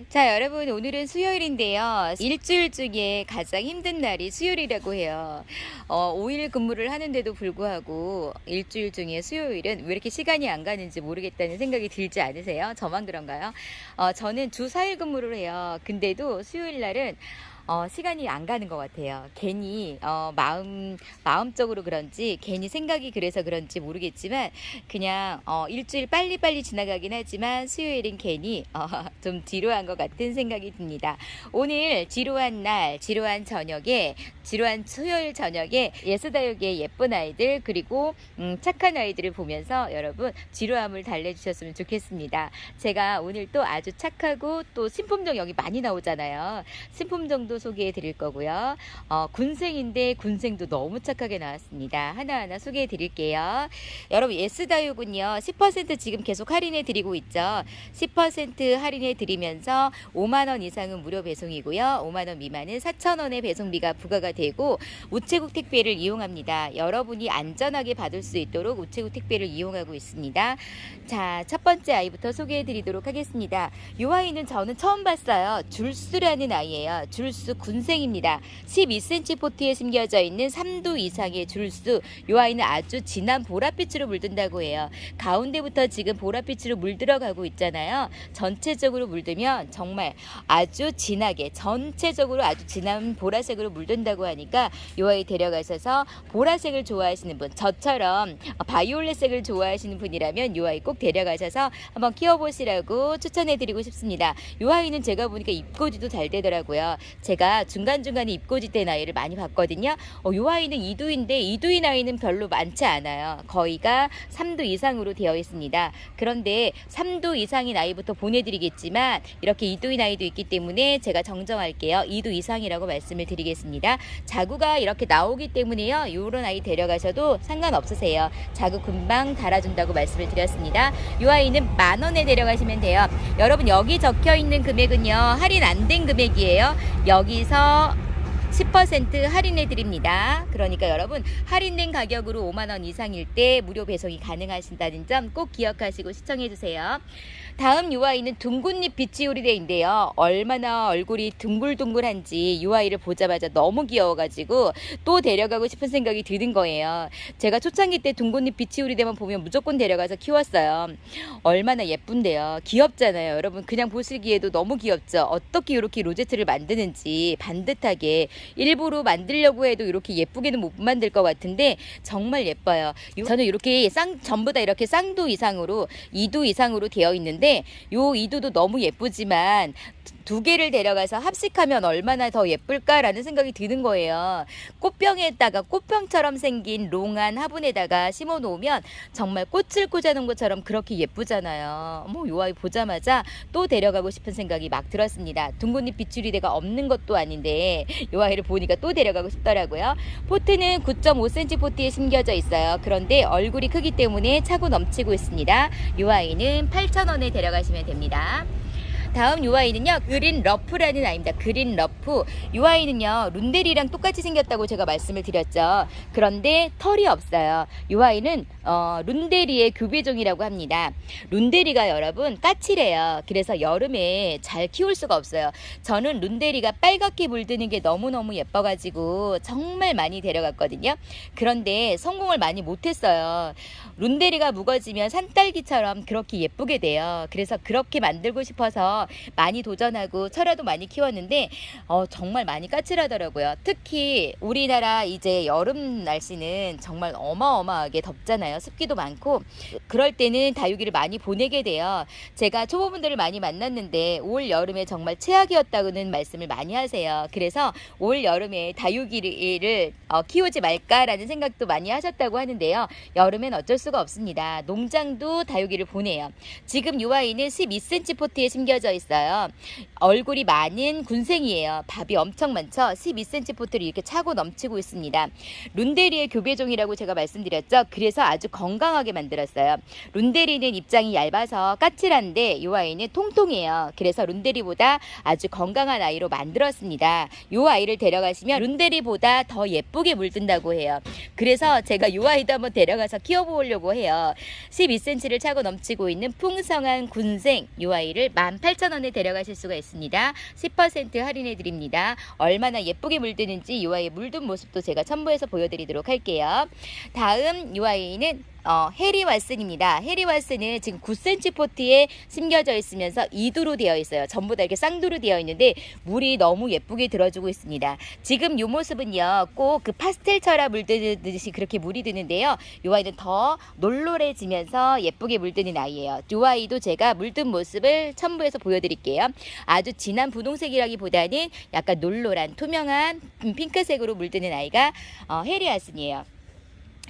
자, 여러분, 오늘은 수요일인데요. 일주일 중에 가장 힘든 날이 수요일이라고 해요. 5일 근무를 하는데도 불구하고 일주일 중에 수요일은 왜 이렇게 시간이 안 가는지 모르겠다는 생각이 들지 않으세요? 저만 그런가요? 저는 주 4일 근무를 해요. 근데도 수요일 날은 시간이 안 가는 것 같아요. 괜히 마음적으로 그런지, 괜히 생각이 그래서 그런지 모르겠지만 그냥 일주일 빨리빨리 지나가긴 하지만 수요일은 괜히 좀 지루한 것 같은 생각이 듭니다. 오늘 지루한 날, 지루한 저녁에, 지루한 수요일 저녁에 예스다육의 예쁜 아이들 그리고 착한 아이들을 보면서 여러분 지루함을 달래주셨으면 좋겠습니다. 제가 오늘 또 아주 착하고 또 신품종 여기 많이 나오잖아요. 신품종도 소개해 드릴 거고요. 군생인데 군생도 너무 착하게 나왔습니다. 하나하나 소개해 드릴게요. 여러분, 예스다육은요 10% 지금 계속 할인해 드리고 있죠. 10% 할인해 드리면서 5만원 이상은 무료 배송이고요. 5만원 미만은 4,000원의 배송비가 부과가 되고 우체국 택배를 이용합니다. 여러분이 안전하게 받을 수 있도록 우체국 택배를 이용하고 있습니다. 자, 첫 번째 아이부터 소개해 드리도록 하겠습니다. 이 아이는 저는 처음 봤어요. 줄수라는 아이예요. 줄수 군생입니다. 12cm 포트에 심겨져 있는 3도 이상의 줄수. 이 아이는 아주 진한 보랏빛으로 물든다고 해요. 가운데부터 지금 보랏빛으로 물들어가고 있잖아요. 전체적으로 물들면 정말 아주 진하게 전체적으로 아주 진한 보라색으로 물든다고 하니까 이 아이 데려가셔서 보라색을 좋아하시는 분, 저처럼 바이올렛색을 좋아하시는 분이라면 이 아이 꼭 데려가셔서 한번 키워보시라고 추천해드리고 싶습니다. 이 아이는 제가 보니까 입고지도 잘 되더라고요. 제가 중간중간에 입고지 된 아이를 많이 봤거든요. 이 아이는 이두인데 이두인 아이는 별로 많지 않아요. 거의가 3도 이상으로 되어 있습니다. 그런데 3도 이상인 아이부터 보내드리겠지만 이렇게 이두인 아이도 있기 때문에 제가 정정할게요. 2도 이상이라고 말씀을 드리겠습니다. 자구가 이렇게 나오기 때문에요. 이런 아이 데려가셔도 상관없으세요. 자구 금방 달아준다고 말씀을 드렸습니다. 이 아이는 10,000원에 데려가시면 돼요. 여러분, 여기 적혀있는 금액은요 할인 안 된 금액이에요. 여기서 10% 할인해 드립니다. 그러니까 여러분, 할인된 가격으로 5만원 이상일 때 무료 배송이 가능하신다는 점 꼭 기억하시고 시청해 주세요. 다음 이 아이는 둥근잎 비치오리데인데요. 얼마나 얼굴이 둥글둥글한지 이 아이를 보자마자 너무 귀여워가지고 또 데려가고 싶은 생각이 드는 거예요. 제가 초창기 때 둥근잎 비치오리데만 보면 무조건 데려가서 키웠어요. 얼마나 예쁜데요. 귀엽잖아요. 여러분, 그냥 보시기에도 너무 귀엽죠. 어떻게 이렇게 로제트를 만드는지 반듯하게 일부러 만들려고 해도 이렇게 예쁘게는 못 만들 것 같은데 정말 예뻐요. 저는 이렇게 전부 다 이렇게 쌍두 이상으로 2두 이상으로 되어 있는데 요 2두도 너무 예쁘지만 두 개를 데려가서 합식하면 얼마나 더 예쁠까라는 생각이 드는 거예요. 꽃병에다가 꽃병처럼 생긴 롱한 화분에다가 심어 놓으면 정말 꽃을 꽂아놓은 것처럼 그렇게 예쁘잖아요. 요 아이 보자마자 또 데려가고 싶은 생각이 막 들었습니다. 둥근잎 비추리대가 없는 것도 아닌데 이 아이를 보니까 또 데려가고 싶더라고요. 포트는 9.5cm 포트에 심겨져 있어요. 그런데 얼굴이 크기 때문에 차고 넘치고 있습니다. 이 아이는 8,000원에 데려가시면 됩니다. 다음 이 아이는요 그린 러프라는 아이입니다. 그린 러프. 이 아이는요 룬데리랑 똑같이 생겼다고 제가 말씀을 드렸죠. 그런데 털이 없어요. 이 아이는 룬데리의 교배종이라고 합니다. 룬데리가 여러분 까칠해요. 그래서 여름에 잘 키울 수가 없어요. 저는 룬데리가 빨갛게 물드는 게 너무너무 예뻐가지고 정말 많이 데려갔거든요. 그런데 성공을 많이 못했어요. 룬데리가 묵어지면 산딸기처럼 그렇게 예쁘게 돼요. 그래서 그렇게 만들고 싶어서 많이 도전하고 철화도 많이 키웠는데 정말 많이 까칠하더라고요. 특히 우리나라 이제 여름 날씨는 정말 어마어마하게 덥잖아요. 습기도 많고 그럴 때는 다육이를 많이 보내게 돼요. 제가 초보분들을 많이 만났는데 올 여름에 정말 최악이었다고는 말씀을 많이 하세요. 그래서 올 여름에 다육이를 키우지 말까라는 생각도 많이 하셨다고 하는데요. 여름엔 어쩔 수가 없습니다. 농장도 다육이를 보내요. 지금 이 아이는 12cm 포트에 심겨져 있어요. 얼굴이 많은 군생이에요. 밥이 엄청 많죠. 12cm 포트를 이렇게 차고 넘치고 있습니다. 룬데리의 교배종이라고 제가 말씀드렸죠. 그래서 아주 건강하게 만들었어요. 룬데리는 입장이 얇아서 까칠한데 이 아이는 통통해요. 그래서 룬데리보다 아주 건강한 아이로 만들었습니다. 이 아이를 데려가시면 룬데리보다 더 예쁘게 물든다고 해요. 그래서 제가 이 아이도 한번 데려가서 키워보려고 해요. 12cm를 차고 넘치고 있는 풍성한 군생 이 아이를 18,000원에 데려가실 수가 있습니다. 10% 할인해 드립니다. 얼마나 예쁘게 물드는지 이 아이의 물든 모습도 제가 첨부해서 보여드리도록 할게요. 다음 이 아이는 해리 왓슨입니다. 해리 왓슨은 지금 9cm 포트에 심겨져 있으면서 2두로 되어 있어요. 전부 다 이렇게 쌍두로 되어 있는데 물이 너무 예쁘게 들어주고 있습니다. 지금 이 모습은요, 꼭 그 파스텔 철화 물드듯이 그렇게 물이 드는데요. 이 아이는 더 놀놀해지면서 예쁘게 물드는 아이예요. 이 아이도 제가 물든 모습을 첨부해서 보여드릴게요. 아주 진한 분홍색이라기보다는 약간 놀놀한 투명한 핑크색으로 물드는 아이가 해리 왓슨이에요.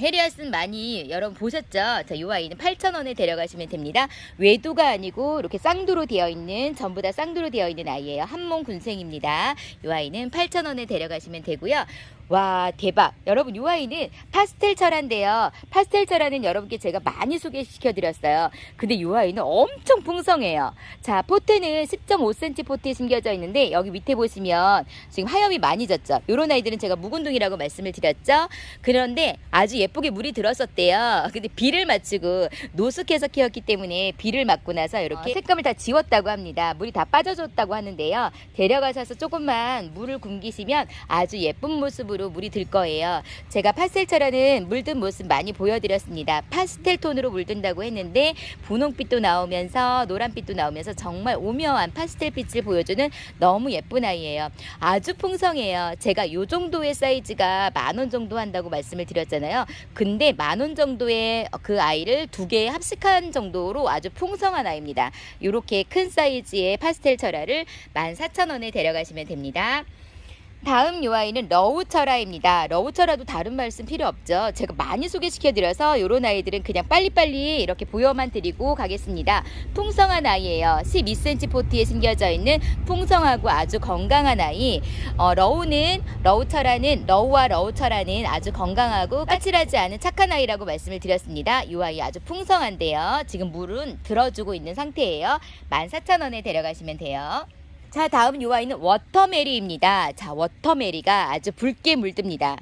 해리아슨 많이 여러분 보셨죠? 자, 이 아이는 8,000원에 데려가시면 됩니다. 외두가 아니고 이렇게 쌍두로 되어 있는, 전부 다 쌍두로 되어 있는 아이예요. 한몸 군생입니다. 이 아이는 8,000원에 데려가시면 되고요. 와, 대박. 여러분, 이 아이는 파스텔 철화인데요. 파스텔 철화는 여러분께 제가 많이 소개시켜 드렸어요. 근데 이 아이는 엄청 풍성해요. 자, 포트는 10.5cm 포트에 심겨져 있는데 여기 밑에 보시면 지금 하엽이 많이 졌죠. 이런 아이들은 제가 묵은둥이라고 말씀을 드렸죠. 그런데 아주 예쁘게 물이 들었었대요. 근데 비를 맞추고 노숙해서 키웠기 때문에 비를 맞고 나서 이렇게 색감을 다 지웠다고 합니다. 물이 다 빠져줬다고 하는데요. 데려가셔서 조금만 물을 굶기시면 아주 예쁜 모습으로 물이 들 거예요. 제가 파스텔 철화는 물든 모습 많이 보여드렸습니다. 파스텔 톤으로 물든다고 했는데 분홍빛도 나오면서 노란빛도 나오면서 정말 오묘한 파스텔 빛을 보여주는 너무 예쁜 아이예요. 아주 풍성해요. 제가 요 정도의 사이즈가 10,000원 정도 한다고 말씀을 드렸잖아요. 근데 10,000원 정도의 그 아이를 두 개 합식한 정도로 아주 풍성한 아이입니다. 이렇게 큰 사이즈의 파스텔 철화를 14,000원에 데려가시면 됩니다. 다음 요 아이는 러우철화입니다. 러우철화도 다른 말씀 필요 없죠. 제가 많이 소개시켜드려서 요런 아이들은 그냥 빨리빨리 이렇게 보여만 드리고 가겠습니다. 풍성한 아이예요. 12cm 포트에 심겨져 있는 풍성하고 아주 건강한 아이. 러우와 러우철화는 아주 건강하고 까칠하지 않은 착한 아이라고 말씀을 드렸습니다. 요 아이 아주 풍성한데요. 지금 물은 들어주고 있는 상태예요. 14,000원에 데려가시면 돼요. 자, 다음 요 아이는 워터메리입니다. 자, 워터메리가 아주 붉게 물듭니다.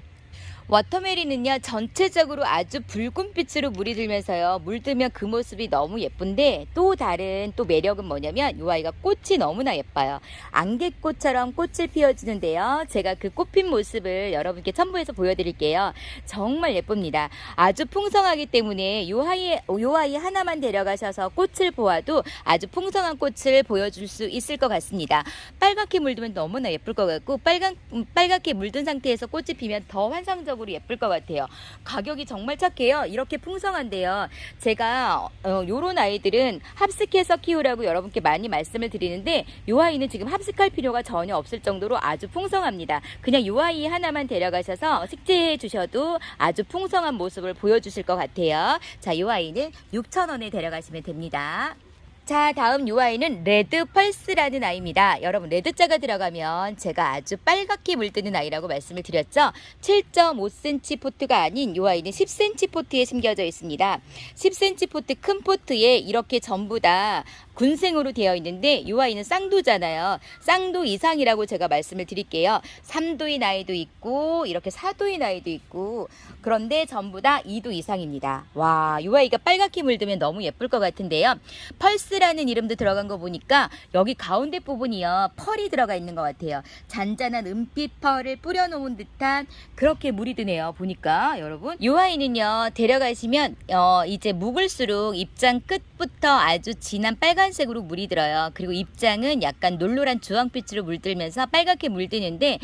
워터메리는요, 전체적으로 아주 붉은 빛으로 물이 들면서요, 물들면 그 모습이 너무 예쁜데 또 다른 또 매력은 뭐냐면 이 아이가 꽃이 너무나 예뻐요. 안개꽃처럼 꽃을 피워주는데요. 제가 그 꽃핀 모습을 여러분께 첨부해서 보여드릴게요. 정말 예쁩니다. 아주 풍성하기 때문에 요 아이 하나만 데려가셔서 꽃을 보아도 아주 풍성한 꽃을 보여줄 수 있을 것 같습니다. 빨갛게 물들면 너무나 예쁠 것 같고 빨갛게 물든 상태에서 꽃이 피면 더 환상적으로 예쁠 것 같아요. 가격이 정말 착해요. 이렇게 풍성한데요. 제가 요런 아이들은 합식해서 키우라고 여러분께 많이 말씀을 드리는데 요 아이는 지금 합식할 필요가 전혀 없을 정도로 아주 풍성합니다. 그냥 요 아이 하나만 데려가셔서 식재해 주셔도 아주 풍성한 모습을 보여주실 것 같아요. 자, 요 아이는 6,000원에 데려가시면 됩니다. 자, 다음 요 아이는 레드 펄스라는 아이입니다. 여러분, 레드자가 들어가면 제가 아주 빨갛게 물드는 아이라고 말씀을 드렸죠. 7.5cm 포트가 아닌 요 아이는 10cm 포트에 심겨져 있습니다. 10cm 포트 큰 포트에 이렇게 전부 다 군생으로 되어 있는데 이 아이는 쌍두잖아요. 쌍두 이상이라고 제가 말씀을 드릴게요. 3두인 아이도 있고 이렇게 4두인 아이도 있고 그런데 전부 다 2두 이상입니다. 와, 이 아이가 빨갛게 물들면 너무 예쁠 것 같은데요. 펄스라는 이름도 들어간 거 보니까 여기 가운데 부분이요, 펄이 들어가 있는 것 같아요. 잔잔한 은빛 펄을 뿌려놓은 듯한 그렇게 물이 드네요. 보니까 여러분, 이 아이는요, 데려가시면 이제 묵을수록 입장 끝부터 아주 진한 빨간색으로 물이 들어요. 그리고 입장은 약간 놀놀한 주황빛으로 물들면서 빨갛게 물드는데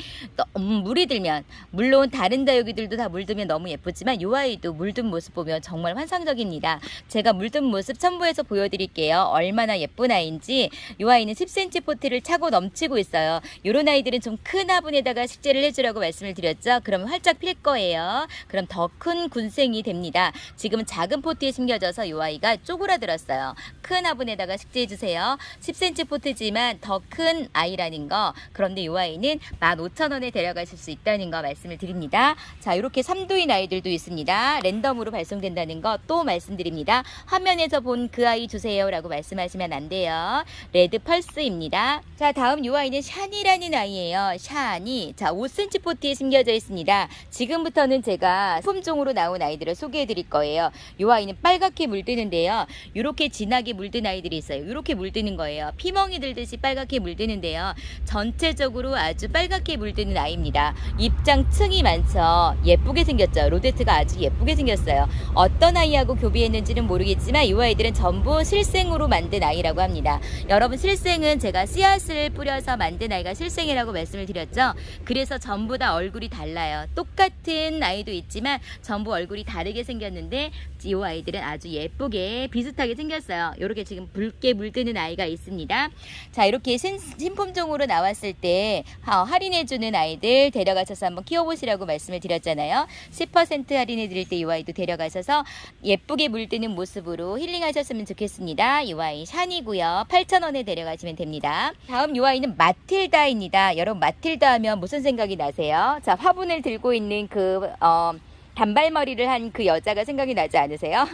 물이 들면, 물론 다른 다육이들도 다 물들면 너무 예쁘지만 이 아이도 물든 모습 보면 정말 환상적입니다. 제가 물든 모습 첨부해서 보여드릴게요. 얼마나 예쁜 아이인지. 이 아이는 10cm 포트를 차고 넘치고 있어요. 이런 아이들은 좀 큰 화분에다가 식재를 해주라고 말씀을 드렸죠. 그러면 활짝 필 거예요. 그럼 더 큰 군생이 됩니다. 지금은 작은 포트에 심겨져서 이 아이가 쪼그라들었어요. 큰 화분에다가 숙지해주세요. 10cm 포트지만 더 큰 아이라는 거. 그런데 이 아이는 15,000원에 데려가실 수 있다는 거 말씀을 드립니다. 자, 이렇게 3두인 아이들도 있습니다. 랜덤으로 발송된다는 거 또 말씀드립니다. 화면에서 본 그 아이 주세요 라고 말씀하시면 안 돼요. 레드 펄스입니다. 자, 다음 이 아이는 샤니라는 아이예요. 샤니. 자, 5cm 포트에 심겨져 있습니다. 지금부터는 제가 품종으로 나온 아이들을 소개해 드릴 거예요. 이 아이는 빨갛게 물드는데요. 이렇게 진하게 물든 아이들이 있어요. 이렇게 물드는 거예요. 피멍이 들듯이 빨갛게 물드는데요. 전체적으로 아주 빨갛게 물드는 아이입니다. 입장 층이 많죠. 예쁘게 생겼죠. 로제트가 아주 예쁘게 생겼어요. 어떤 아이하고 교비했는지는 모르겠지만 이 아이들은 전부 실생으로 만든 아이라고 합니다. 여러분, 실생은 제가 씨앗을 뿌려서 만든 아이가 실생이라고 말씀을 드렸죠. 그래서 전부 다 얼굴이 달라요. 똑같은 아이도 있지만 전부 얼굴이 다르게 생겼는데 이 아이들은 아주 예쁘게 비슷하게 생겼어요. 이렇게 지금 붉게 물드는 아이가 있습니다. 자, 이렇게 신품종으로 나왔을 때 할인해주는 아이들 데려가셔서 한번 키워보시라고 말씀을 드렸잖아요. 10% 할인해 드릴 때 이 아이도 데려가셔서 예쁘게 물드는 모습으로 힐링하셨으면 좋겠습니다. 이 아이 샤니고요. 8,000원에 데려가시면 됩니다. 다음 이 아이는 마틸다입니다. 여러분, 마틸다 하면 무슨 생각이 나세요? 자, 화분을 들고 있는 단발머리를 한 그 여자가 생각이 나지 않으세요?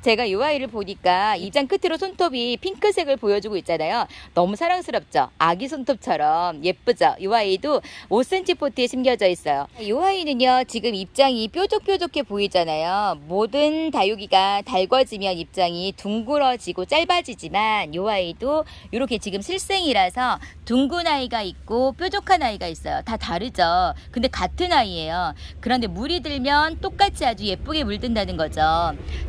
제가 이 아이를 보니까 입장 끝으로 손톱이 핑크색을 보여주고 있잖아요. 너무 사랑스럽죠? 아기 손톱처럼 예쁘죠? 이 아이도 5cm 포트에 심겨져 있어요. 이 아이는요, 지금 입장이 뾰족뾰족해 보이잖아요. 모든 다육이가 달궈지면 입장이 둥그러지고 짧아지지만 이 아이도 이렇게 지금 실생이라서 둥근 아이가 있고 뾰족한 아이가 있어요. 다 다르죠? 근데 같은 아이예요. 그런데 물이 들면 똑같이 아주 예쁘게 물든다는 거죠.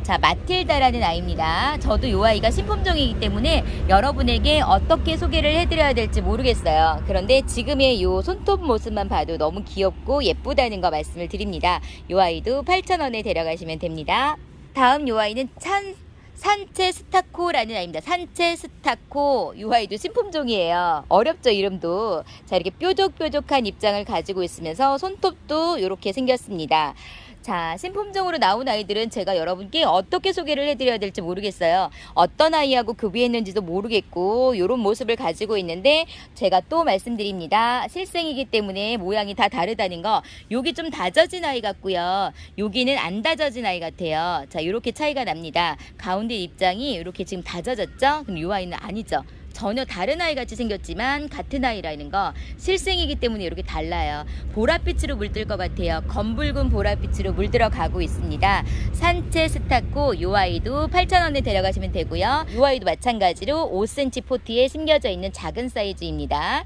자, 마틸다라는 아이입니다. 저도 이 아이가 신품종이기 때문에 여러분에게 어떻게 소개를 해드려야 될지 모르겠어요. 그런데 지금의 이 손톱 모습만 봐도 너무 귀엽고 예쁘다는 거 말씀을 드립니다. 이 아이도 8,000원에 데려가시면 됩니다. 다음 이 아이는 산체 스타코라는 아이입니다. 산체 스타코. 이 아이도 신품종이에요. 어렵죠, 이름도. 자, 이렇게 뾰족뾰족한 입장을 가지고 있으면서 손톱도 이렇게 생겼습니다. 자, 신품종으로 나온 아이들은 제가 여러분께 어떻게 소개를 해드려야 될지 모르겠어요. 어떤 아이하고 교비했는지도 모르겠고 이런 모습을 가지고 있는데 제가 또 말씀드립니다. 실생이기 때문에 모양이 다 다르다는 거. 여기 좀 다져진 아이 같고요. 여기는 안 다져진 아이 같아요. 자, 이렇게 차이가 납니다. 가운데 입장이 이렇게 지금 다져졌죠? 그럼 이 아이는 아니죠. 전혀 다른 아이 같이 생겼지만 같은 아이라는 거. 실생이기 때문에 이렇게 달라요. 보랏빛으로 물들 것 같아요. 검붉은 보랏빛으로 물들어 가고 있습니다. 산체 스타코. 이 아이도 8,000원에 데려가시면 되고요. 이 아이도 마찬가지로 5cm 포트에 심겨져 있는 작은 사이즈입니다.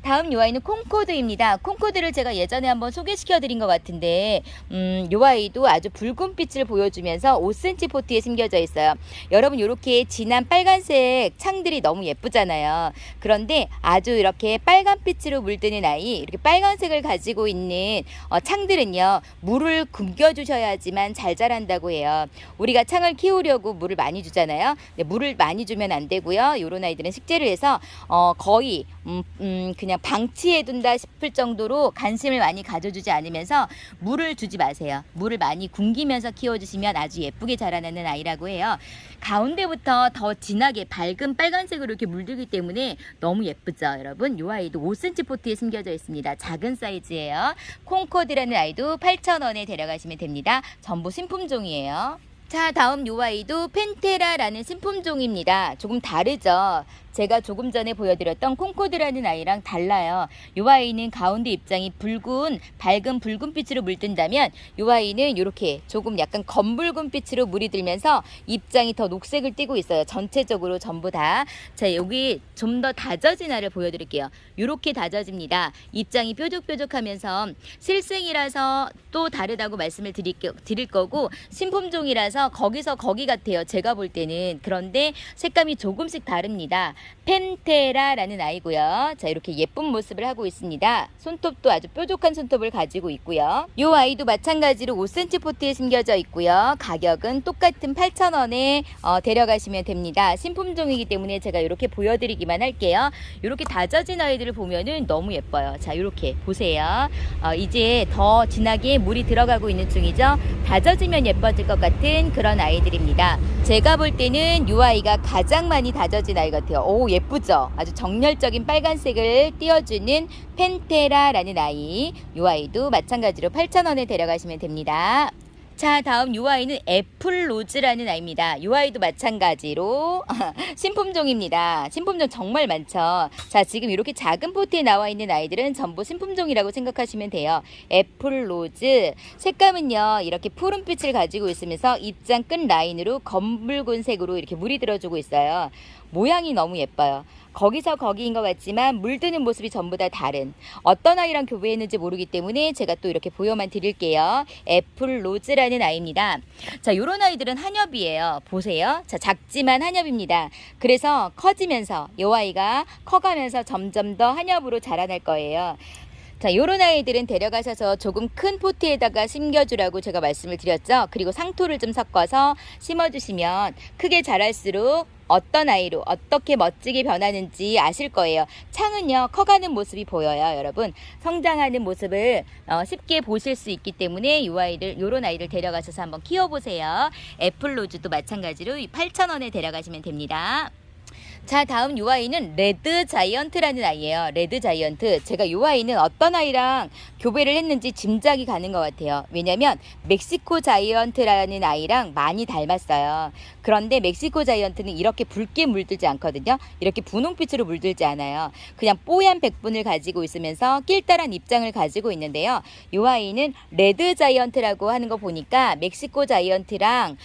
다음 이 아이는 콩코드입니다. 콩코드를 제가 예전에 한번 소개시켜 드린 것 같은데 이 아이도 아주 붉은 빛을 보여주면서 5cm 포트에 심겨져 있어요. 여러분, 이렇게 진한 빨간색 창들이 너무 예쁘잖아요. 그런데 아주 이렇게 빨간 빛으로 물드는 아이, 이렇게 빨간색을 가지고 있는 창들은요, 물을 굶겨 주셔야지만 잘 자란다고 해요. 우리가 창을 키우려고 물을 많이 주잖아요. 근데 물을 많이 주면 안 되고요. 이런 아이들은 식재를 해서 거의 그냥 방치해둔다 싶을 정도로 관심을 많이 가져주지 않으면서 물을 주지 마세요. 물을 많이 굶기면서 키워주시면 아주 예쁘게 자라나는 아이라고 해요. 가운데부터 더 진하게 밝은 빨간색으로 이렇게 물들기 때문에 너무 예쁘죠, 여러분? 이 아이도 5cm 포트에 심겨져 있습니다. 작은 사이즈예요. 콩코드라는 아이도 8,000원에 데려가시면 됩니다. 전부 신품종이에요. 자, 다음 요 아이도 펜테라라는 신품종입니다. 조금 다르죠. 제가 조금 전에 보여드렸던 콩코드라는 아이랑 달라요. 요 아이는 가운데 입장이 밝은 붉은 빛으로 물든다면 요 아이는 이렇게 조금 약간 검붉은 빛으로 물이 들면서 입장이 더 녹색을 띠고 있어요. 전체적으로 전부 다. 자, 여기 좀 더 다져진 알을 보여드릴게요. 이렇게 다져집니다. 입장이 뾰족뾰족하면서 실생이라서 또 다르다고 말씀을 드릴 거고, 신품종이라서 거기서 거기 같아요. 제가 볼 때는. 그런데 색감이 조금씩 다릅니다. 펜테라라는 아이고요. 자, 이렇게 예쁜 모습을 하고 있습니다. 손톱도 아주 뾰족한 손톱을 가지고 있고요. 이 아이도 마찬가지로 5cm 포트에 심겨져 있고요. 가격은 똑같은 8,000원에 데려가시면 됩니다. 신품종이기 때문에 제가 이렇게 보여드리기만 할게요. 이렇게 다져진 아이들을 보면은 너무 예뻐요. 자, 이렇게 보세요. 이제 더 진하게 물이 들어가고 있는 중이죠. 다져지면 예뻐질 것 같은 그런 아이들입니다. 제가 볼 때는 이 아이가 가장 많이 다져진 아이 같아요. 오, 예쁘죠? 아주 정열적인 빨간색을 띄워주는 펜테라라는 아이. 이 아이도 마찬가지로 8,000원에 데려가시면 됩니다. 자, 다음 이 아이는 애플로즈라는 아이입니다. 이 아이도 마찬가지로 신품종입니다. 신품종 정말 많죠. 자, 지금 이렇게 작은 포트에 나와 있는 아이들은 전부 신품종이라고 생각하시면 돼요. 애플로즈 색감은요, 이렇게 푸른빛을 가지고 있으면서 입장 끝 라인으로 검붉은색으로 이렇게 물이 들어주고 있어요. 모양이 너무 예뻐요. 거기서 거기인 것 같지만 물드는 모습이 전부 다 다른, 어떤 아이랑 교배했는지 모르기 때문에 제가 또 이렇게 보여만 드릴게요. 애플로즈라는 아이입니다. 자, 요런 아이들은 한엽이에요. 보세요. 자, 작지만 한엽입니다. 그래서 커지면서 이 아이가 커가면서 점점 더 한엽으로 자라날 거예요. 자, 요런 아이들은 데려가셔서 조금 큰 포트에다가 심겨주라고 제가 말씀을 드렸죠. 그리고 상토를 좀 섞어서 심어주시면 크게 자랄수록 어떤 아이로 어떻게 멋지게 변하는지 아실 거예요. 창은요, 커가는 모습이 보여요. 여러분, 성장하는 모습을 쉽게 보실 수 있기 때문에 요런 아이를 데려가셔서 한번 키워보세요. 애플로즈도 마찬가지로 8,000원에 데려가시면 됩니다. 자, 다음 이 아이는 레드 자이언트라는 아이예요. 레드 자이언트. 제가 이 아이는 어떤 아이랑 교배를 했는지 짐작이 가는 것 같아요. 왜냐면 멕시코 자이언트라는 아이랑 많이 닮았어요. 그런데 멕시코 자이언트는 이렇게 붉게 물들지 않거든요. 이렇게 분홍빛으로 물들지 않아요. 그냥 뽀얀 백분을 가지고 있으면서 낄달한 입장을 가지고 있는데요. 이 아이는 레드 자이언트라고 하는 거 보니까 멕시코 자이언트랑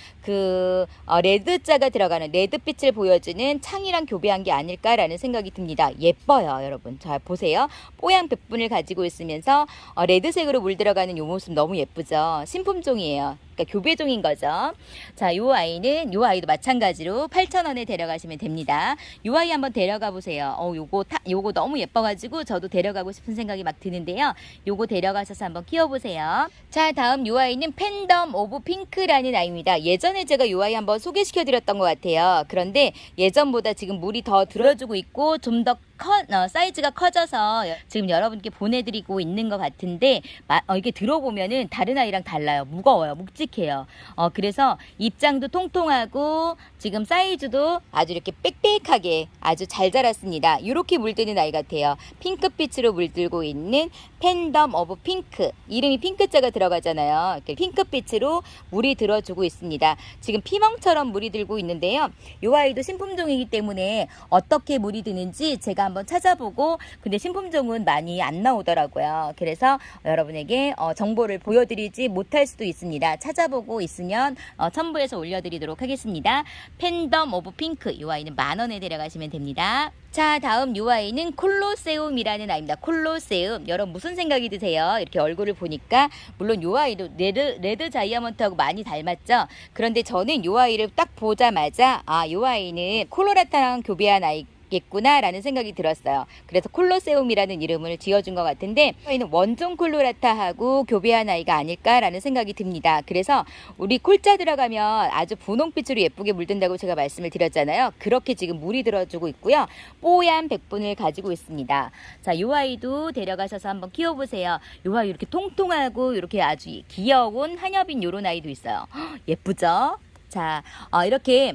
레드자가 들어가는 레드빛을 보여주는 창이랑 교배한 게 아닐까라는 생각이 듭니다. 예뻐요, 여러분. 자, 보세요. 뽀얀 백분을 가지고 있으면서 레드색으로 물들어가는 이 모습 너무 예쁘죠. 신품종이에요. 그러니까 교배종인 거죠. 자, 이 아이도 마찬가지로 8,000원에 데려가시면 됩니다. 이 아이 한번 데려가 보세요. 요거 너무 예뻐가지고 저도 데려가고 싶은 생각이 막 드는데요. 요거 데려가셔서 한번 키워보세요. 자, 다음 이 아이는 팬덤 오브 핑크라는 아이입니다. 예전에 제가 이 아이 한번 소개시켜드렸던 것 같아요. 그런데 예전보다 지금 물이 더 들어주고 있고 좀 더 사이즈가 커져서 지금 여러분께 보내드리고 있는 것 같은데 이게 들어보면은 다른 아이랑 달라요. 무거워요. 묵직해요. 그래서 입장도 통통하고 지금 사이즈도 아주 이렇게 빽빽하게 아주 잘 자랐습니다. 이렇게 물드는 아이 같아요. 핑크빛으로 물들고 있는 팬덤 오브 핑크. 이름이 핑크자가 들어가잖아요. 이렇게 핑크빛으로 물이 들어주고 있습니다. 지금 피멍처럼 물이 들고 있는데요. 이 아이도 신품종이기 때문에 어떻게 물이 드는지 제가 한번 찾아보고, 근데 신품종은 많이 안 나오더라고요. 그래서 여러분에게 정보를 보여드리지 못할 수도 있습니다. 찾아보고 있으면 첨부해서 올려드리도록 하겠습니다. 팬덤 오브 핑크. 이 아이는 10,000원에 데려가시면 됩니다. 자, 다음 이 아이는 콜로세움이라는 아이입니다. 콜로세움. 여러분 무슨 생각이 드세요? 이렇게 얼굴을 보니까 물론 이 아이도 레드 자이아몬트하고 많이 닮았죠. 그런데 저는 이 아이를 딱 보자마자 이 아이는 콜로라타랑 교배한 아이겠구나 라는 생각이 들었어요. 그래서 콜로세움이라는 이름을 지어준 것 같은데 저희는 원종 콜로라타하고 교배한 아이가 아닐까라는 생각이 듭니다. 그래서 우리 콜자 들어가면 아주 분홍빛으로 예쁘게 물든다고 제가 말씀을 드렸잖아요. 그렇게 지금 물이 들어주고 있고요. 뽀얀 백분을 가지고 있습니다. 자, 이 아이도 데려가셔서 한번 키워보세요. 이 아이 이렇게 통통하고 이렇게 아주 귀여운 한엽인 요런 아이도 있어요. 예쁘죠? 자, 이렇게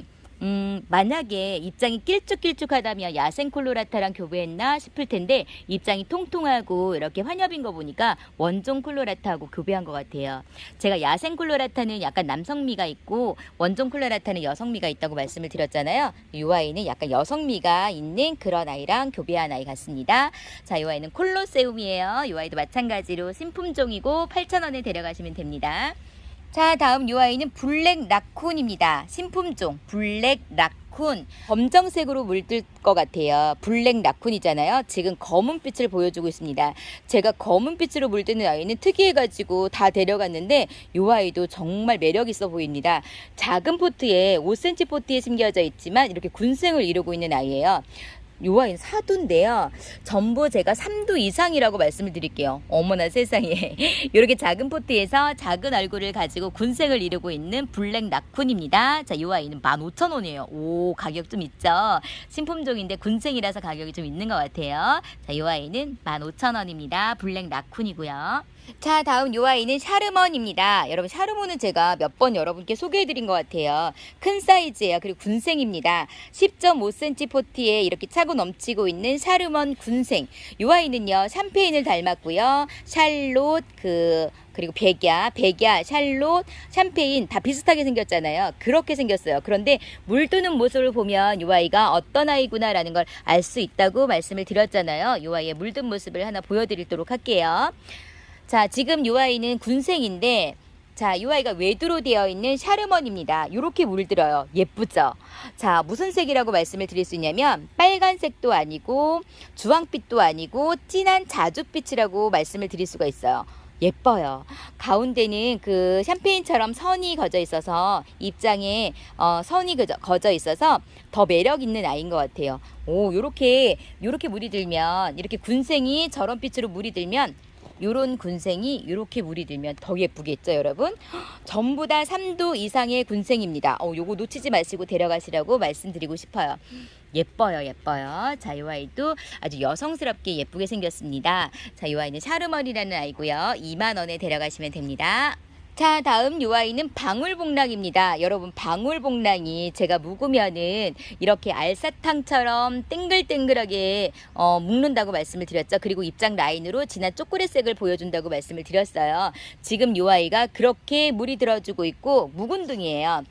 만약에 입장이 길쭉길쭉하다면 야생 콜로라타랑 교배했나 싶을 텐데 입장이 통통하고 이렇게 환엽인 거 보니까 원종 콜로라타하고 교배한 것 같아요. 제가 야생 콜로라타는 약간 남성미가 있고 원종 콜로라타는 여성미가 있다고 말씀을 드렸잖아요. 이 아이는 약간 여성미가 있는 그런 아이랑 교배한 아이 같습니다. 자, 이 아이는 콜로세움이에요. 이 아이도 마찬가지로 신품종이고 8,000원에 데려가시면 됩니다. 자, 다음 이 아이는 블랙 라쿤입니다. 신품종 블랙 라쿤. 라쿤 검정색으로 물들 것 같아요. 블랙 라쿤이잖아요. 지금 검은빛을 보여주고 있습니다. 제가 검은빛으로 물드는 아이는 특이해가지고 다 데려갔는데 이 아이도 정말 매력 있어 보입니다. 작은 포트에 5cm 포트에 심겨져 있지만 이렇게 군생을 이루고 있는 아이예요. 요 아이는 사두인데요. 전부 제가 3두 이상이라고 말씀을 드릴게요. 어머나 세상에. 이렇게 작은 포트에서 작은 얼굴을 가지고 군생을 이루고 있는 블랙 라쿤입니다. 자, 요 아이는 15,000원이에요. 오, 가격 좀 있죠. 신품종인데 군생이라서 가격이 좀 있는 것 같아요. 자, 요 아이는 15,000원입니다. 블랙 라쿤이고요. 자, 다음 요 아이는 샤르먼입니다. 여러분, 샤르먼은 제가 몇 번 여러분께 소개해드린 것 같아요. 큰 사이즈예요. 그리고 군생입니다. 10.5cm 포트에 이렇게 차고 넘치고 있는 샤르먼 군생. 요 아이는요, 샴페인을 닮았고요. 샬롯, 그리고 백야, 샬롯, 샴페인 다 비슷하게 생겼잖아요. 그렇게 생겼어요. 그런데 물드는 모습을 보면 요 아이가 어떤 아이구나라는 걸 알 수 있다고 말씀을 드렸잖아요. 요 아이의 물든 모습을 하나 보여드리도록 할게요. 자, 지금 요 아이는 군생인데, 자, 이 아이가 외두로 되어 있는 샤르먼입니다. 이렇게 물들어요. 예쁘죠? 자, 무슨 색이라고 말씀을 드릴 수 있냐면 빨간색도 아니고 주황빛도 아니고 진한 자줏빛이라고 말씀을 드릴 수가 있어요. 예뻐요. 가운데는 그 샴페인처럼 선이 거져 있어서 입장에 선이 거져 있어서 더 매력 있는 아이인 것 같아요. 오, 요렇게 물이 들면, 이렇게 군생이 저런 빛으로 물이 들면, 요런 군생이 이렇게 물이 들면 더 예쁘겠죠, 여러분? 전부 다 3두 이상의 군생입니다. 요거 놓치지 마시고 데려가시라고 말씀드리고 싶어요. 예뻐요, 예뻐요. 자, 이 아이도 아주 여성스럽게 예쁘게 생겼습니다. 자, 이 아이는 샤르먼이라는 아이고요. 2만 원에 데려가시면 됩니다. 자, 다음 요 아이는 방울복랑입니다. 여러분, 방울복랑이 제가 묵으면은 이렇게 알사탕처럼 땡글땡글하게 묵는다고 말씀을 드렸죠. 그리고 입장 라인으로 진한 초콜릿색을 보여준다고 말씀을 드렸어요. 지금 요 아이가 그렇게 물이 들어주고 있고 묵은둥이에요.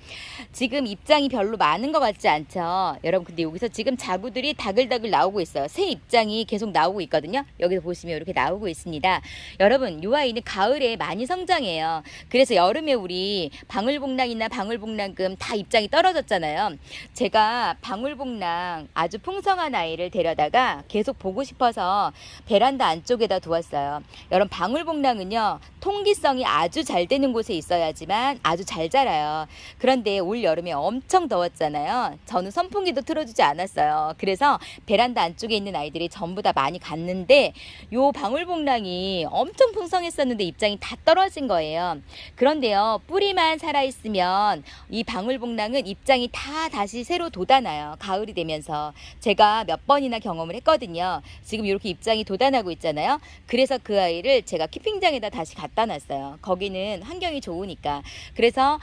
지금 입장이 별로 많은 것 같지 않죠. 여러분, 근데 여기서 지금 자구들이 다글다글 나오고 있어요. 새 입장이 계속 나오고 있거든요. 여기서 보시면 이렇게 나오고 있습니다. 여러분, 요 아이는 가을에 많이 성장해요. 그래서 여름에 우리 방울복랑이나 방울복랑금 다 입장이 떨어졌잖아요. 제가 방울복랑 아주 풍성한 아이를 데려다가 계속 보고 싶어서 베란다 안쪽에다 두었어요. 여러분, 방울복랑은요, 통기성이 아주 잘 되는 곳에 있어야지만 아주 잘 자라요. 그런데 올 여름에 엄청 더웠잖아요. 저는 선풍기도 틀어주지 않았어요. 그래서 베란다 안쪽에 있는 아이들이 전부 다 많이 갔는데 요 방울복랑이 엄청 풍성했었는데 입장이 다 떨어진 거예요. 그런데요, 뿌리만 살아있으면 이 방울복랑은 입장이 다 다시 새로 돋아나요. 가을이 되면서. 제가 몇 번이나 경험을 했거든요. 지금 이렇게 입장이 돋아나고 있잖아요. 그래서 그 아이를 제가 키핑장에다 다시 갖다 놨어요. 거기는 환경이 좋으니까. 그래서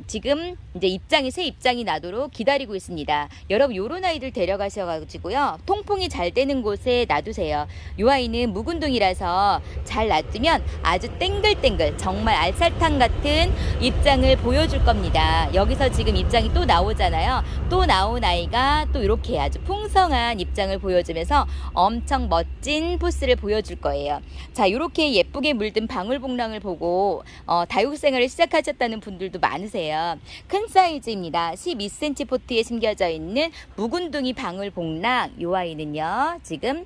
지금 이제 새 입장이 나도록 기다리고 있습니다. 여러분, 요런 아이들 데려가셔가지고요, 통풍이 잘 되는 곳에 놔두세요. 요 아이는 묵은둥이라서 잘 놔두면 아주 땡글땡글, 정말 알살탕 같은 입장을 보여줄 겁니다. 여기서 지금 입장이 또 나오잖아요. 또 나온 아이가 또 이렇게 아주 풍성한 입장을 보여주면서 엄청 멋진 포스를 보여줄 거예요. 자, 이렇게 예쁘게 물든 방울복랑을 보고 다육생활을 시작하셨다는 분들도 많으세요. 큰 사이즈입니다. 12cm 포트에 심겨져 있는 묵은둥이 방울복랑. 이 아이는요, 지금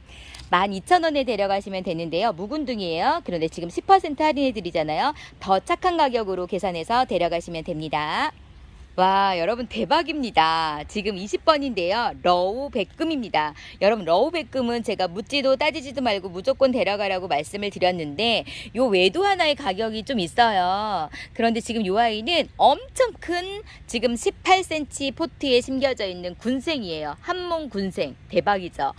12,000원에 데려가시면 되는데요. 묵은둥이에요. 그런데 지금 10% 할인해 드리잖아요. 더 착한 가격으로 계산해서 데려가시면 됩니다. 와, 여러분, 대박입니다. 지금 20번인데요. 러우 백금입니다. 여러분, 러우 백금은 제가 묻지도 따지지도 말고 무조건 데려가라고 말씀을 드렸는데 요 외도 하나의 가격이 좀 있어요. 그런데 지금 요 아이는 엄청 큰, 지금 18cm 포트에 심겨져 있는 군생이에요. 한몽 군생. 대박이죠.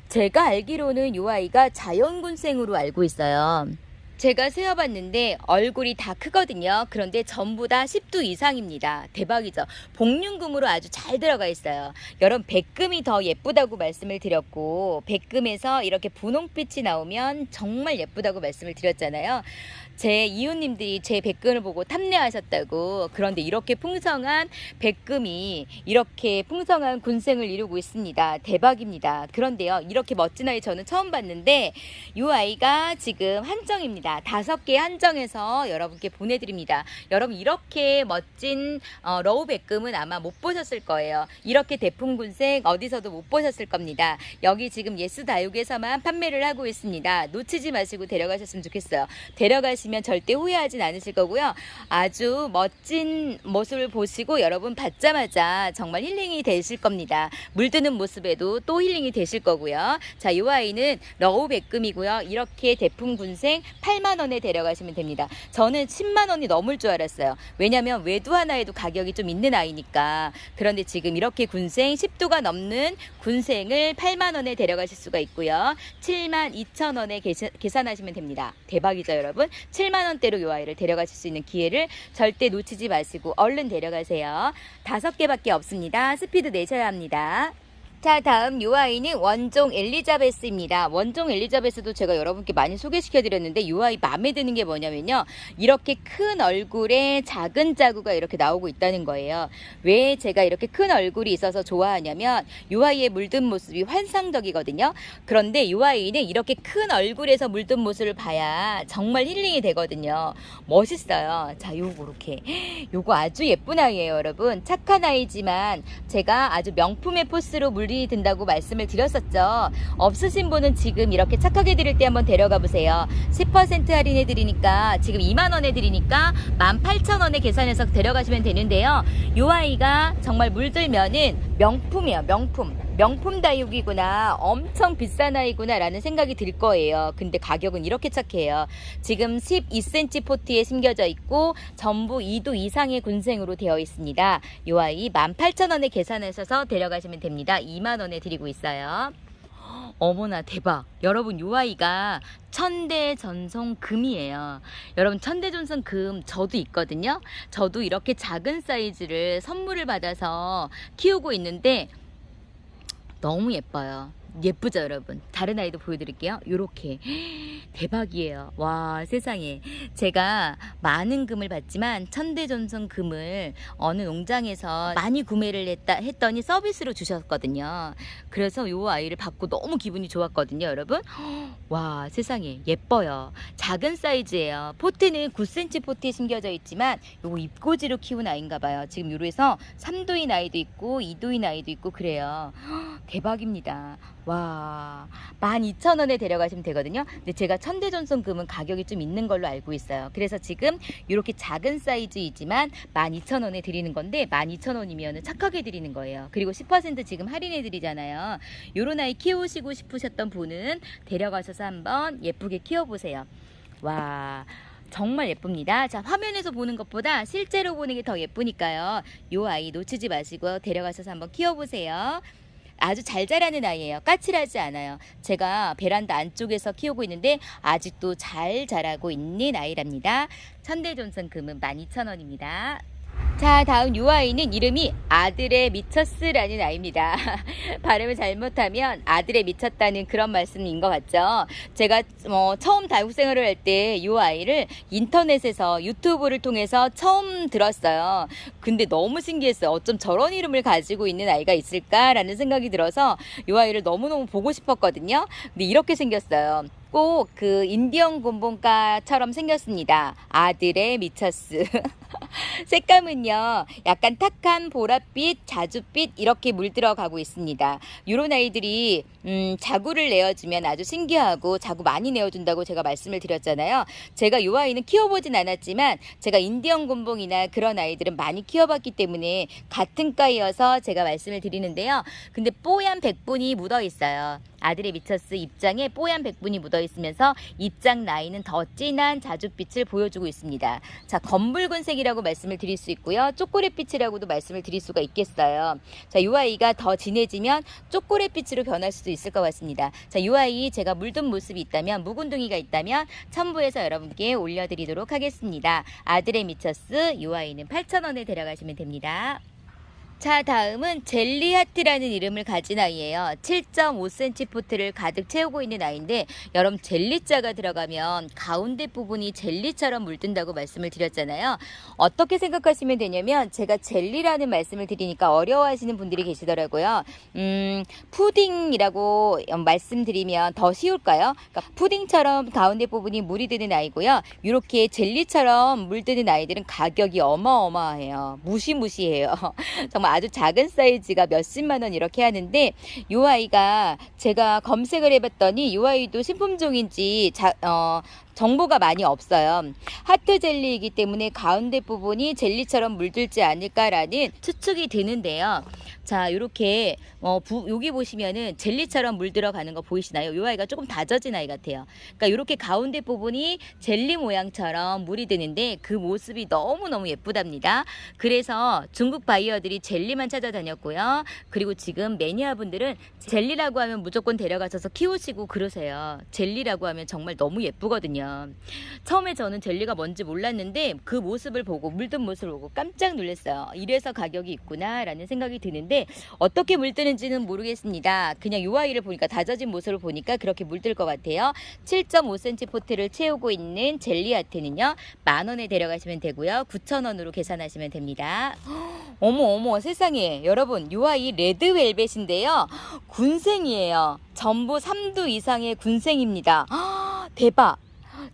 제가 알기로는 이 아이가 자연군생으로 알고 있어요. 제가 세어봤는데 얼굴이 다 크거든요. 그런데 전부 다 10두 이상입니다. 대박이죠. 복륜금으로 아주 잘 들어가 있어요. 여러분, 백금이 더 예쁘다고 말씀을 드렸고 백금에서 이렇게 분홍빛이 나오면 정말 예쁘다고 말씀을 드렸잖아요. 제 이웃님들이 제 백금을 보고 탐내하셨다고. 그런데 이렇게 풍성한 백금이 이렇게 풍성한 군생을 이루고 있습니다. 대박입니다. 그런데요, 이렇게 멋진 아이 저는 처음 봤는데 이 아이가 지금 한정입니다. 5개 한정해서 여러분께 보내드립니다. 여러분 이렇게 멋진 러우 백금은 아마 못 보셨을 거예요. 이렇게 대풍 군생 어디서도 못 보셨을 겁니다. 여기 지금 예스 다육에서만 판매를 하고 있습니다. 놓치지 마시고 데려가셨으면 좋겠어요. 데려가시면 절대 후회하진 않으실 거고요. 아주 멋진 모습을 보시고 여러분 받자마자 정말 힐링이 되실 겁니다. 물드는 모습에도 또 힐링이 되실 거고요. 자, 이 아이는 러우 백금이고요. 이렇게 대풍 군생 8만 원에 데려가시면 됩니다. 저는 10만 원이 넘을 줄 알았어요. 왜냐면 외두 하나에도 가격이 좀 있는 아이니까. 그런데 지금 이렇게 군생 10두가 넘는 군생을 8만 원에 데려가실 수가 있고요. 7만 2천 원에 계산하시면 됩니다. 대박이죠, 여러분? 7만 원대로 이 아이를 데려가실 수 있는 기회를 절대 놓치지 마시고 얼른 데려가세요. 5개밖에 없습니다. 스피드 내셔야 합니다. 자, 다음 요 아이는 원종 엘리자베스입니다. 원종 엘리자베스도 제가 여러분께 많이 소개시켜 드렸는데 요 아이 마음에 드는 게 뭐냐면요, 이렇게 큰 얼굴에 작은 자구가 이렇게 나오고 있다는 거예요. 왜 제가 이렇게 큰 얼굴이 있어서 좋아하냐면 요 아이의 물든 모습이 환상적이거든요. 그런데 요 아이는 이렇게 큰 얼굴에서 물든 모습을 봐야 정말 힐링이 되거든요. 멋있어요. 자, 요거 아주 예쁜 아이예요, 여러분. 착한 아이지만 제가 아주 명품의 포스로 물이 든다고 말씀을 드렸었죠. 없으신 분은 지금 이렇게 착하게 드릴 때 한번 데려가 보세요. 10% 할인해 드리니까 지금 2만 원에 드리니까 18,000원에 계산해서 데려가시면 되는데요. 요 아이가 정말 물들면은 명품이에요. 명품 다육이구나, 엄청 비싼 아이구나 라는 생각이 들 거예요. 근데 가격은 이렇게 착해요. 지금 12cm 포트에 심겨져 있고 전부 2두 이상의 군생으로 되어 있습니다. 이 아이 18,000원에 계산하셔서 데려가시면 됩니다. 2만 원에 드리고 있어요. 어머나 대박. 여러분 이 아이가 천대전송 금이에요. 여러분 천대전송 금 저도 있거든요. 저도 이렇게 작은 사이즈를 선물을 받아서 키우고 있는데 너무 예뻐요. 예쁘죠, 여러분? 다른 아이도 보여드릴게요. 요렇게 대박이에요. 와, 세상에. 제가 많은 금을 받지만 천대전송 금을 어느 농장에서 많이 구매를 했더니 서비스로 주셨거든요. 그래서 요 아이를 받고 너무 기분이 좋았거든요, 여러분. 와, 세상에 예뻐요. 작은 사이즈예요. 포트는 9cm 포트에 심겨져 있지만 요거 입고지로 키운 아이인가 봐요. 지금 요래서 3두인 아이도 있고 2두인 아이도 있고 그래요. 대박입니다. 와, 12,000원에 데려가시면 되거든요. 근데 제가 천대전송 금은 가격이 좀 있는 걸로 알고 있어요. 그래서 지금 이렇게 작은 사이즈이지만 12,000원에 드리는 건데 12,000원이면 착하게 드리는 거예요. 그리고 10% 지금 할인해 드리잖아요. 요런 아이 키우시고 싶으셨던 분은 데려가셔서 한번 예쁘게 키워보세요. 와, 정말 예쁩니다. 자, 화면에서 보는 것보다 실제로 보는 게 더 예쁘니까요. 요 아이 놓치지 마시고 데려가셔서 한번 키워보세요. 아주 잘 자라는 아이예요. 까칠하지 않아요. 제가 베란다 안쪽에서 키우고 있는데 아직도 잘 자라고 있는 아이랍니다. 천대전송 금은 12,000원입니다. 자, 다음 이 아이는 이름이 아들의 미쳤스라는 아이입니다. 발음을 잘못하면 아들의 미쳤다는 그런 말씀인 것 같죠. 제가 처음 다육생활을 할 때 이 아이를 인터넷에서 유튜브를 통해서 처음 들었어요. 근데 너무 신기했어요. 어쩜 저런 이름을 가지고 있는 아이가 있을까라는 생각이 들어서 이 아이를 너무너무 보고 싶었거든요. 근데 이렇게 생겼어요. 꼭 그 인디언 곰봉가처럼 생겼습니다. 아들의 미쳤스. 색감은요, 약간 탁한 보랏빛, 자줏빛 이렇게 물들어가고 있습니다. 이런 아이들이 자구를 내어주면 아주 신기하고 자구 많이 내어준다고 제가 말씀을 드렸잖아요. 제가 이 아이는 키워보진 않았지만 제가 인디언 곰봉이나 그런 아이들은 많이 키워봤기 때문에 같은 과이어서 제가 말씀을 드리는데요. 근데 뽀얀 백분이 묻어 있어요. 아들의 미쳤스 입장에 뽀얀 백분이 묻어 있으면서 입장 라인은 더 진한 자줏빛을 보여주고 있습니다. 자, 검붉은색이라고 말씀을 드릴 수 있고요. 초콜릿빛이라고도 말씀을 드릴 수가 있겠어요. 자, 이 아이가 더 진해지면 초콜릿빛으로 변할 수도 있을 것 같습니다. 자, 이 아이 제가 물든 모습이 있다면, 묵은둥이가 있다면 첨부해서 여러분께 올려드리도록 하겠습니다. 아들의 미쳤스, 이 아이는 8,000원에 데려가시면 됩니다. 자, 다음은 젤리하트라는 이름을 가진 아이예요. 7.5cm 포트를 가득 채우고 있는 아이인데 여러분 젤리자가 들어가면 가운데 부분이 젤리처럼 물든다고 말씀을 드렸잖아요. 어떻게 생각하시면 되냐면 제가 젤리라는 말씀을 드리니까 어려워하시는 분들이 계시더라고요. 푸딩이라고 말씀드리면 더 쉬울까요? 그러니까 푸딩처럼 가운데 부분이 물이 드는 아이고요. 이렇게 젤리처럼 물드는 아이들은 가격이 어마어마해요. 무시무시해요. 정말 아주 작은 사이즈가 몇십만 원 이렇게 하는데 이 아이가 제가 검색을 해봤더니 이 아이도 신품종인지 정보가 많이 없어요. 하트 젤리이기 때문에 가운데 부분이 젤리처럼 물들지 않을까라는 추측이 드는데요. 자, 이렇게 여기 보시면은 젤리처럼 물들어가는 거 보이시나요? 이 아이가 조금 다져진 아이 같아요. 그러니까 이렇게 가운데 부분이 젤리 모양처럼 물이 드는데 그 모습이 너무너무 예쁘답니다. 그래서 중국 바이어들이 젤리만 찾아다녔고요. 그리고 지금 매니아분들은 젤리라고 하면 무조건 데려가셔서 키우시고 그러세요. 젤리라고 하면 정말 너무 예쁘거든요. 처음에 저는 젤리가 뭔지 몰랐는데 그 모습을 보고 물든 모습을 보고 깜짝 놀랐어요. 이래서 가격이 있구나 라는 생각이 드는데 어떻게 물드는지는 모르겠습니다. 그냥 이 아이를 보니까 다져진 모습을 보니까 그렇게 물들 것 같아요. 7.5cm 포트를 채우고 있는 젤리하트는요 10,000원에 데려가시면 되고요. 9,000원으로 계산하시면 됩니다. 어머 세상에 여러분 이 아이 레드벨벳인데요 군생이에요. 전부 3두 이상의 군생입니다. 대박.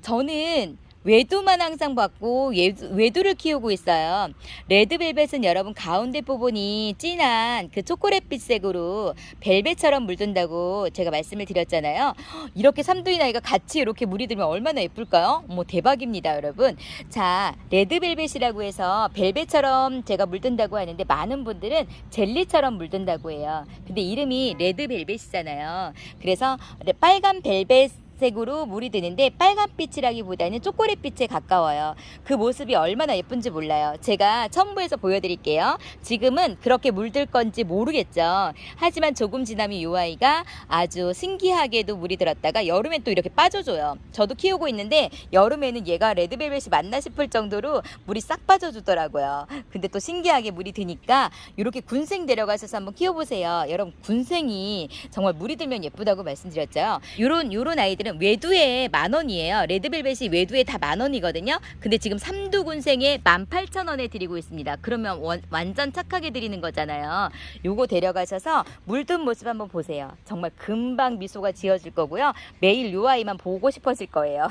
저는 외두만 항상 받고 외두를 키우고 있어요. 레드벨벳은 여러분 가운데 부분이 진한 그 초콜릿빛색으로 벨벳처럼 물든다고 제가 말씀을 드렸잖아요. 이렇게 삼두인 아이가 같이 이렇게 물이 들면 얼마나 예쁠까요? 어머 대박입니다 여러분. 자, 레드벨벳이라고 해서 벨벳처럼 제가 물든다고 하는데 많은 분들은 젤리처럼 물든다고 해요. 근데 이름이 레드벨벳이잖아요. 그래서 빨간 벨벳 색으로 물이 드는데 빨간빛이라기보다는 초콜릿빛에 가까워요. 그 모습이 얼마나 예쁜지 몰라요. 제가 첨부해서 보여드릴게요. 지금은 그렇게 물들 건지 모르겠죠. 하지만 조금 지나면 이 아이가 아주 신기하게도 물이 들었다가 여름엔 또 이렇게 빠져줘요. 저도 키우고 있는데 여름에는 얘가 레드벨벳이 맞나 싶을 정도로 물이 싹 빠져주더라고요. 근데 또 신기하게 물이 드니까 이렇게 군생 데려가셔서 한번 키워보세요. 여러분 군생이 정말 물이 들면 예쁘다고 말씀드렸죠. 요런 아이들 외두에 10,000원이에요. 레드벨벳이 외두에 다 10,000원이거든요. 근데 지금 3두 군생에 18,000원에 드리고 있습니다. 그러면 완전 착하게 드리는 거잖아요. 요거 데려가셔서 물든 모습 한번 보세요. 정말 금방 미소가 지어질 거고요. 매일 요 아이만 보고 싶어질 거예요.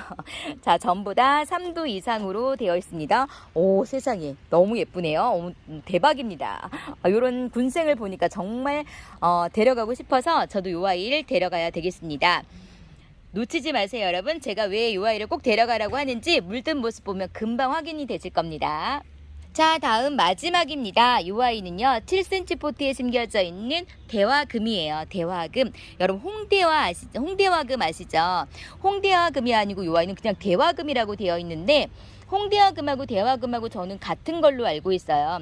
자, 전부 다 3두 이상으로 되어 있습니다. 오, 세상에 너무 예쁘네요. 대박입니다. 요런 군생을 보니까 정말 데려가고 싶어서 저도 요 아이를 데려가야 되겠습니다. 놓치지 마세요 여러분. 제가 왜 이 아이를 꼭 데려가라고 하는지 물든 모습 보면 금방 확인이 되실 겁니다. 자, 다음 마지막입니다. 이 아이는요 7cm 포트에 심겨져 있는 대화금이에요. 대화금. 여러분 홍대화금 아시죠? 홍대화금이 아니고 이 아이는 그냥 대화금이라고 되어 있는데 홍대화금하고 대화금하고 저는 같은 걸로 알고 있어요.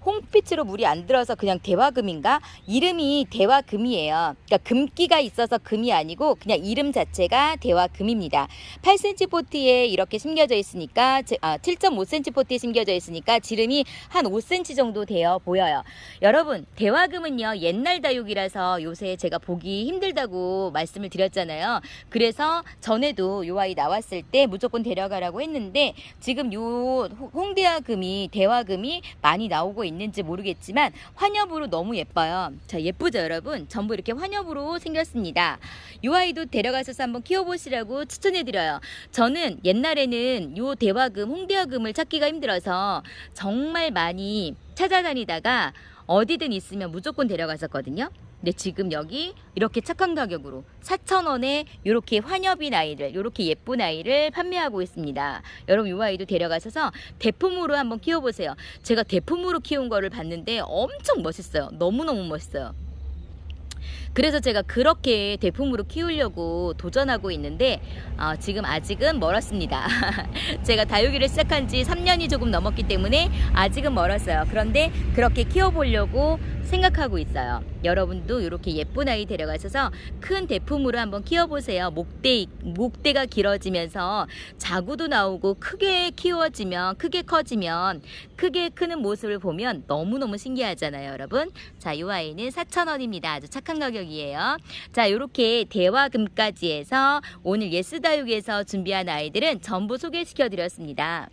홍빛으로 물이 안 들어서 그냥 대화금인가? 이름이 대화금이에요. 그러니까 금기가 있어서 금이 아니고 그냥 이름 자체가 대화금입니다. 8cm 포트에 이렇게 심겨져 있으니까 7.5cm 포트에 심겨져 있으니까 지름이 한 5cm 정도 되어 보여요. 여러분 대화금은요 옛날 다육이라서 요새 제가 보기 힘들다고 말씀을 드렸잖아요. 그래서 전에도 요 아이 나왔을 때 무조건 데려가라고 했는데 지금 요 홍대화금이 대화금이 많이 나오고 있는지 모르겠지만 환엽으로 너무 예뻐요. 자, 예쁘죠 여러분? 전부 이렇게 환엽으로 생겼습니다. 이 아이도 데려가셔서 한번 키워보시라고 추천해드려요. 저는 옛날에는 요 대화금, 홍대화금을 찾기가 힘들어서 정말 많이 찾아다니다가 어디든 있으면 무조건 데려갔었거든요. 근데 지금 여기 이렇게 착한 가격으로 4,000원에 이렇게 환엽인 아이를, 이렇게 예쁜 아이를 판매하고 있습니다. 여러분 이 아이도 데려가셔서 대품으로 한번 키워보세요. 제가 대품으로 키운 거를 봤는데 엄청 멋있어요. 너무너무 멋있어요. 그래서 제가 그렇게 대품으로 키우려고 도전하고 있는데 지금 아직은 멀었습니다. 제가 다육이를 시작한 지 3년이 조금 넘었기 때문에 아직은 멀었어요. 그런데 그렇게 키워보려고 생각하고 있어요. 여러분도 이렇게 예쁜 아이 데려가셔서 큰 대품으로 한번 키워보세요. 목대가 길어지면서 자구도 나오고 크게 키워지면, 크게 커지면, 크게 크는 모습을 보면 너무너무 신기하잖아요, 여러분. 자, 이 아이는 4,000원입니다. 아주 착한 가격이에요. 자, 이렇게 대화금까지 해서 오늘 예스다육에서 준비한 아이들은 전부 소개시켜 드렸습니다.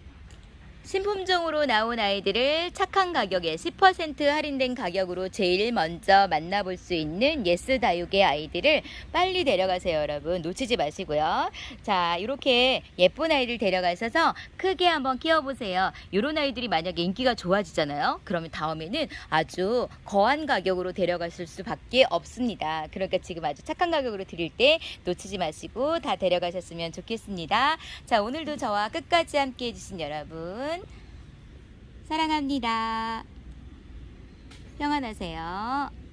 신품종으로 나온 아이들을 착한 가격에 10% 할인된 가격으로 제일 먼저 만나볼 수 있는 예스다육의 아이들을 빨리 데려가세요, 여러분. 놓치지 마시고요. 자, 이렇게 예쁜 아이들 데려가셔서 크게 한번 키워보세요. 이런 아이들이 만약에 인기가 좋아지잖아요. 그러면 다음에는 아주 거한 가격으로 데려가실 수밖에 없습니다. 그러니까 지금 아주 착한 가격으로 드릴 때 놓치지 마시고 다 데려가셨으면 좋겠습니다. 자, 오늘도 저와 끝까지 함께 해주신 여러분 사랑합니다. 평안하세요.